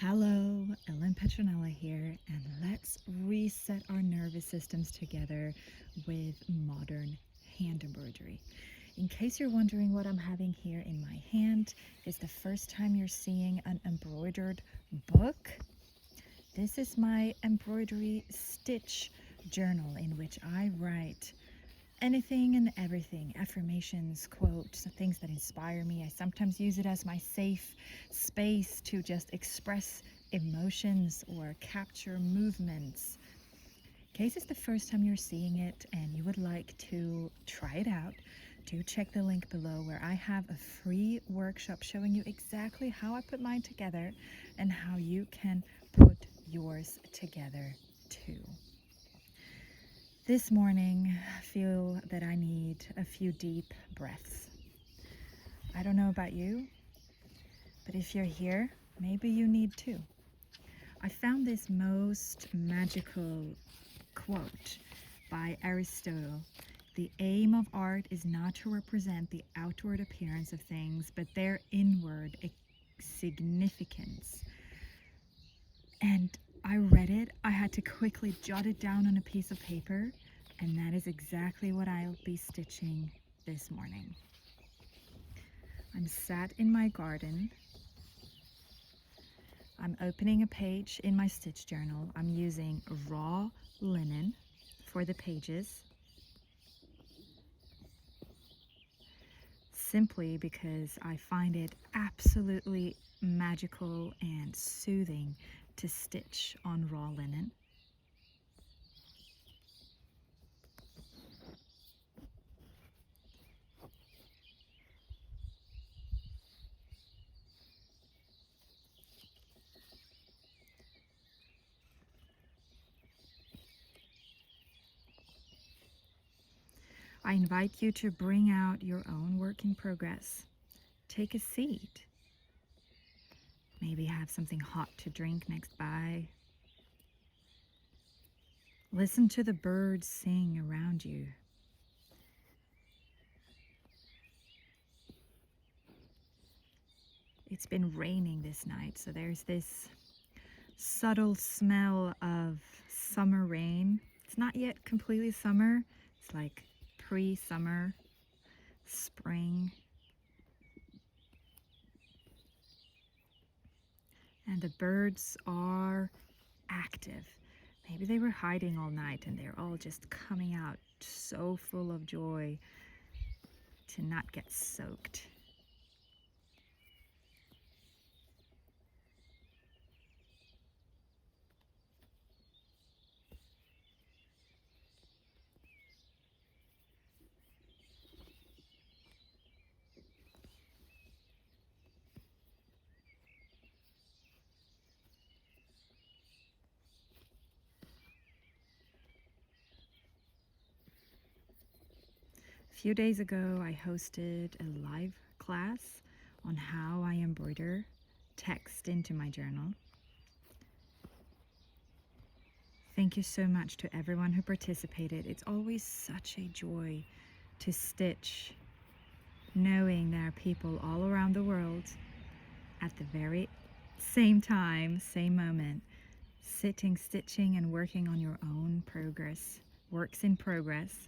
Hello, Ellen Petronella here, and let's reset our nervous systems together with modern hand embroidery. In case you're wondering what I'm having here in my hand, is the first time you're seeing an embroidered book. This is my embroidery stitch journal in which I write anything and everything, affirmations, quotes, things that inspire me. I sometimes use it as my safe space to just express emotions or capture movements. In case it's the first time you're seeing it and you would like to try it out, do check the link below where I have a free workshop showing you exactly how I put mine together and how you can put yours together too. This morning, I feel that I need a few deep breaths. I don't know about you, but if you're here, maybe you need too. I found this most magical quote by Aristotle. The aim of art is not to represent the outward appearance of things, but their inward significance. And I read it, I had to quickly jot it down on a piece of paper, and that is exactly what I'll be stitching this morning. I'm sat in my garden. I'm opening a page in my stitch journal. I'm using raw linen for the pages, simply because I find it absolutely magical and soothing to stitch on raw linen. I invite you to bring out your own work in progress. Take a seat. Maybe have something hot to drink next by. Listen to the birds sing around you. It's been raining this night, so there's this subtle smell of summer rain. It's not yet completely summer. It's like pre-summer, spring. And the birds are active. Maybe they were hiding all night and they're all just coming out so full of joy to not get soaked. A few days ago, I hosted a live class on how I embroider text into my journal. Thank you so much to everyone who participated. It's always such a joy to stitch, knowing there are people all around the world at the very same time, same moment, sitting, stitching, and working on your own progress, works in progress.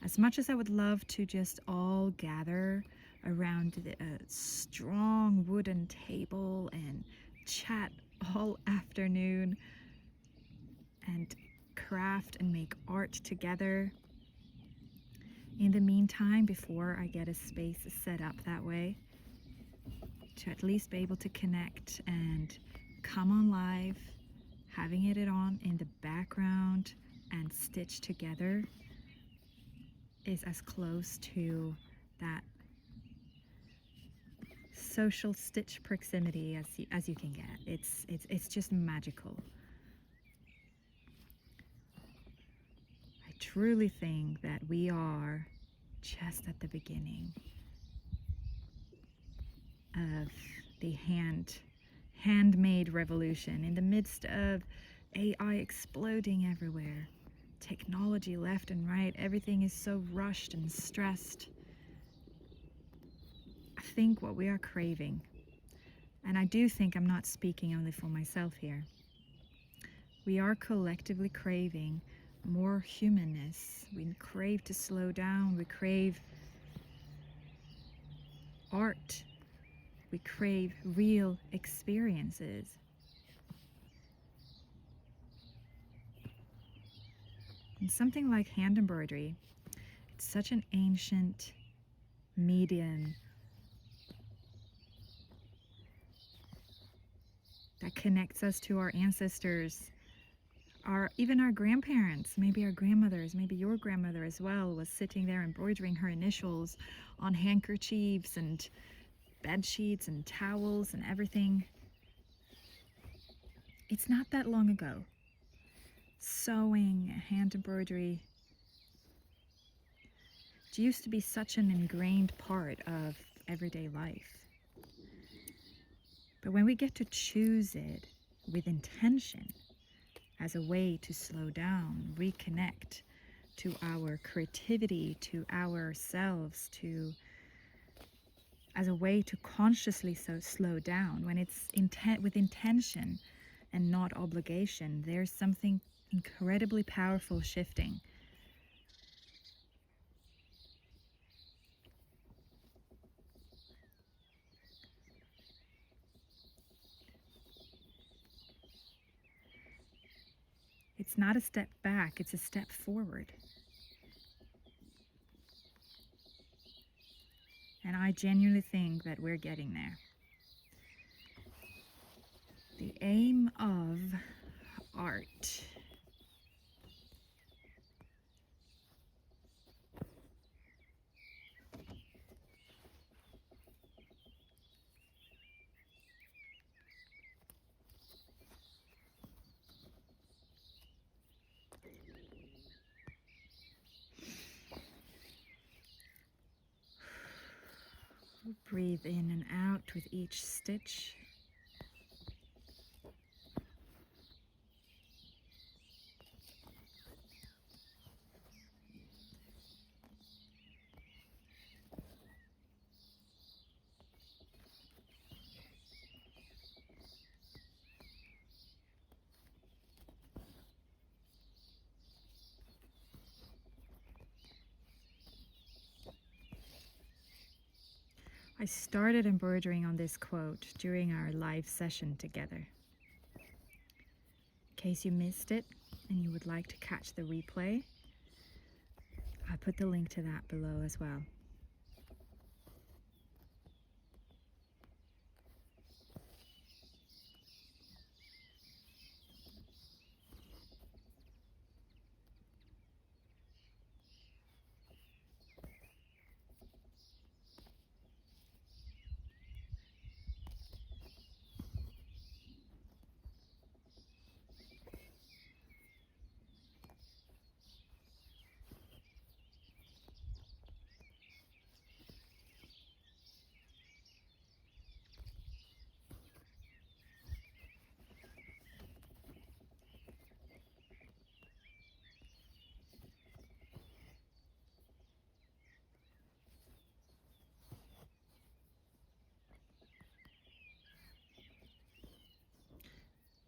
As much as I would love to just all gather around a strong wooden table and chat all afternoon and craft and make art together, in the meantime, before I get a space set up that way, to at least be able to connect and come on live, having it on in the background and stitch together, is as close to that social stitch proximity as you can get. It's just magical. I truly think that we are just at the beginning of the handmade revolution, in the midst of AI exploding everywhere, technology left and right. Everything is so rushed and stressed. I think what we are craving And I do think I'm not speaking only for myself here. We are collectively craving more humanness. We crave to slow down. We crave art. We crave real experiences. And something like hand embroidery, it's such an ancient medium that connects us to our ancestors, even our grandparents, maybe our grandmothers, maybe your grandmother as well, was sitting there embroidering her initials on handkerchiefs and bed sheets and towels and everything. It's not that long ago. Sewing, hand embroidery, it used to be such an ingrained part of everyday life. But when we get to choose it with intention as a way to slow down, reconnect to our creativity, to ourselves, as a way to consciously slow down, when it's with intention and not obligation, there's something incredibly powerful shifting. It's not a step back, it's a step forward. And I genuinely think that we're getting there. The aim of art. Breathe in and out with each stitch. I started embroidering on this quote during our live session together. In case you missed it and you would like to catch the replay, I put the link to that below as well.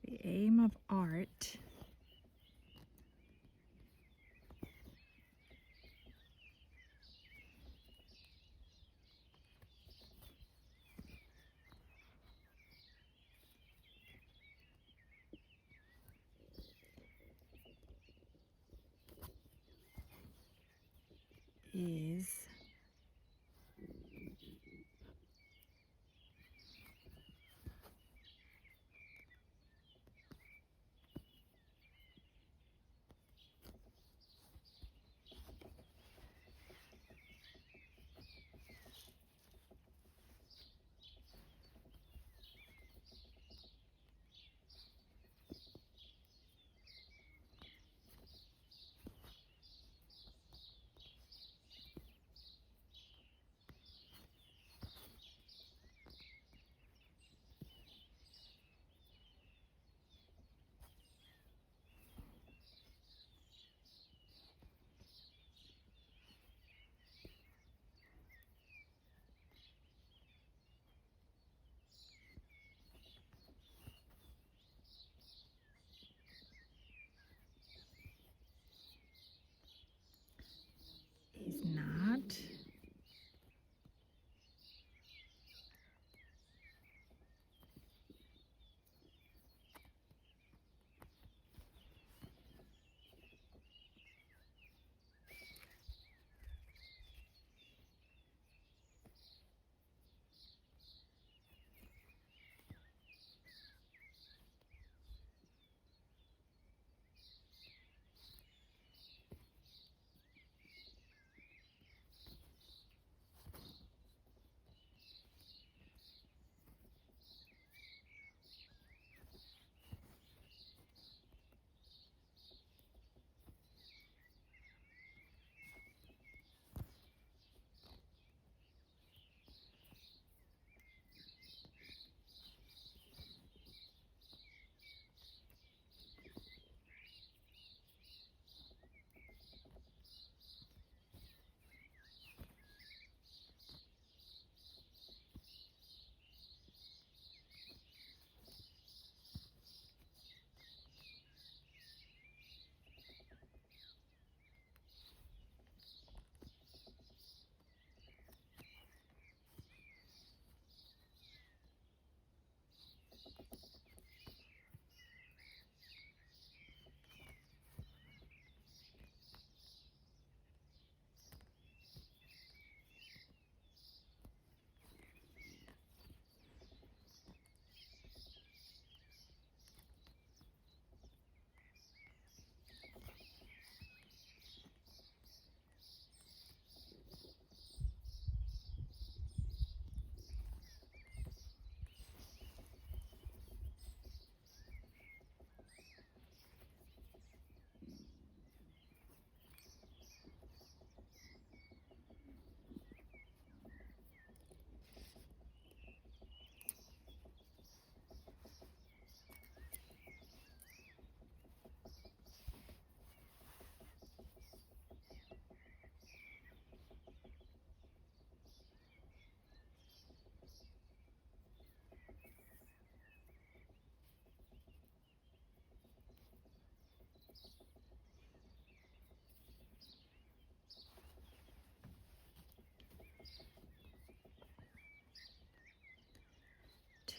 The aim of art is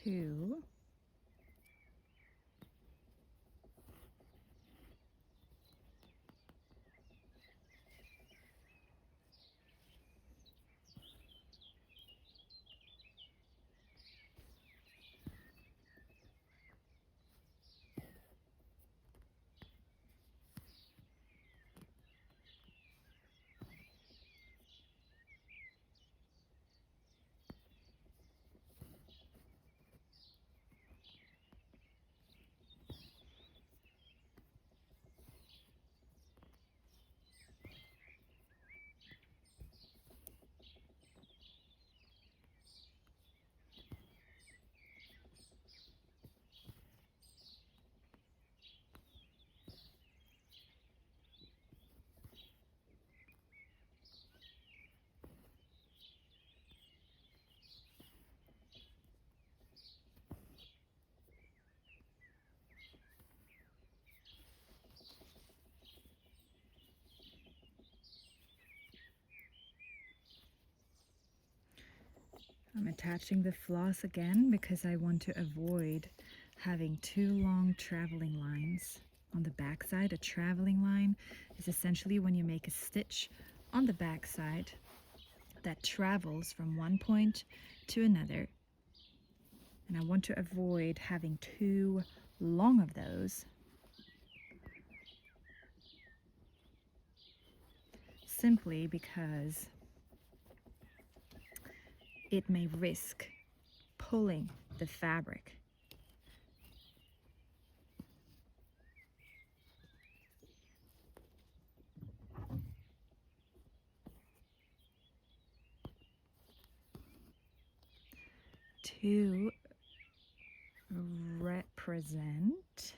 2. I'm attaching the floss again because I want to avoid having 2 long traveling lines on the back side. A traveling line is essentially when you make a stitch on the back side that travels from one point to another. And I want to avoid having 2 long of those, simply because it may risk pulling the fabric. To represent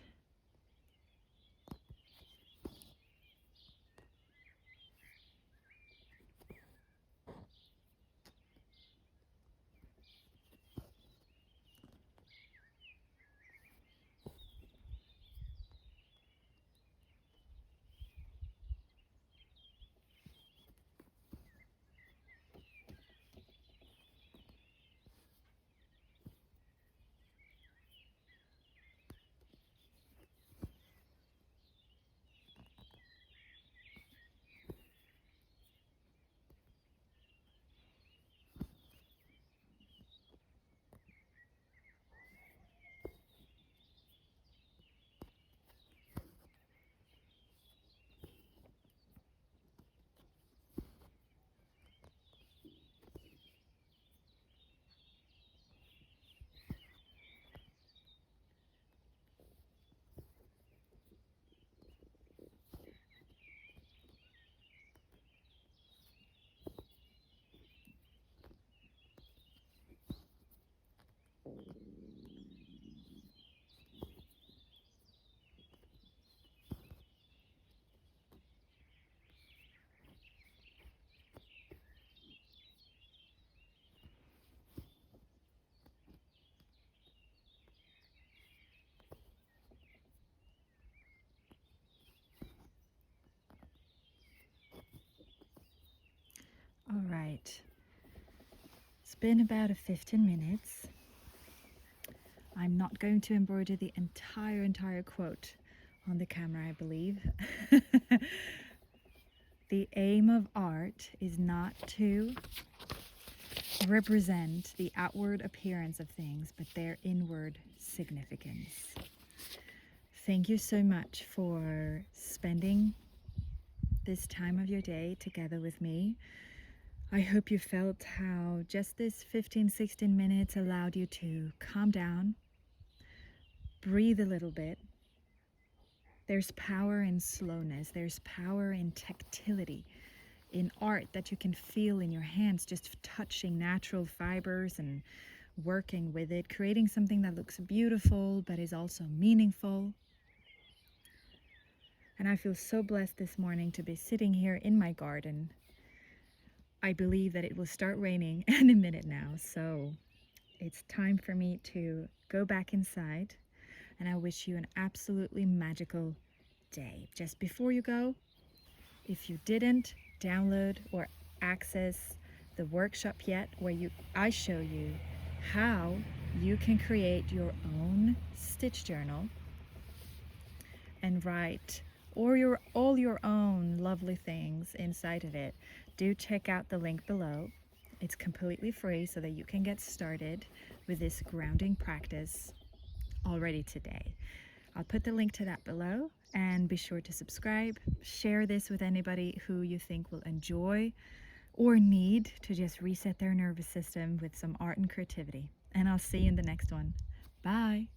All right, it's been about 15 minutes. I'm not going to embroider the entire quote on the camera, I believe. The aim of art is not to represent the outward appearance of things, but their inward significance. Thank you so much for spending this time of your day together with me. I hope you felt how just this 15-16 minutes allowed you to calm down, breathe a little bit. There's power in slowness, there's power in tactility, in art that you can feel in your hands, just touching natural fibers and working with it, creating something that looks beautiful but is also meaningful. And I feel so blessed this morning to be sitting here in my garden. I believe that it will start raining in a minute now, so it's time for me to go back inside, and I wish you an absolutely magical day. Just before you go, if you didn't download or access the workshop yet, where I show you how You can create your own stitch journal and write all your own lovely things inside of it. Do check out the link below. It's completely free so that you can get started with this grounding practice already today. I'll put the link to that below, and be sure to subscribe. Share this with anybody who you think will enjoy or need to just reset their nervous system with some art and creativity. And I'll see you in the next one. Bye.